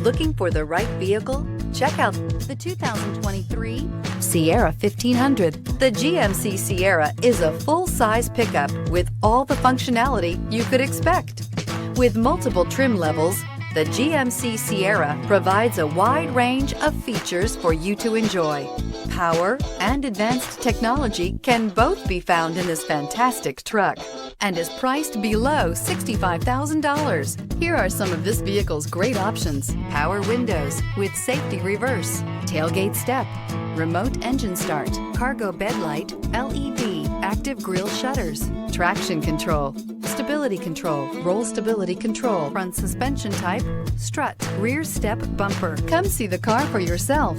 Looking for the right vehicle? Check out the 2023 Sierra 1500. The GMC Sierra is a full-size pickup with all the functionality you could expect. With multiple trim levels, the GMC Sierra provides a wide range of features for you to enjoy. Power and advanced technology can both be found in this fantastic truck and is priced below $65,000. Here are some of this vehicle's great options: power windows with safety reverse, tailgate step, remote engine start, cargo bed light, LED, active grille shutters, traction control, stability control, roll stability control, front suspension type, strut, rear step bumper. Come see the car for yourself.